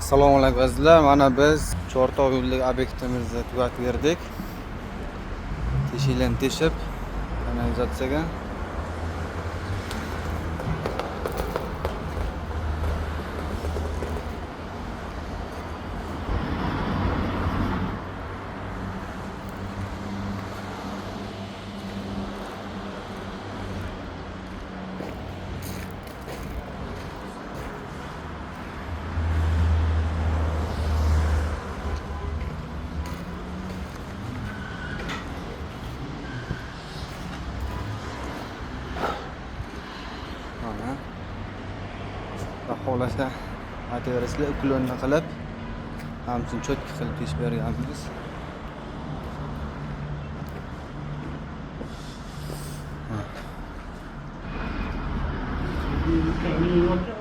Assalomu alaykum azizlar. Mana biz Chortoq yo'lidagi obyektimizni tugatib berdik. Teshiklarni teshib, kanalizatsiyaga. Mana baholasa aytaverasizlar, uklonni qilib, hammasini cho'tka qilib teshib berganmiz. Bir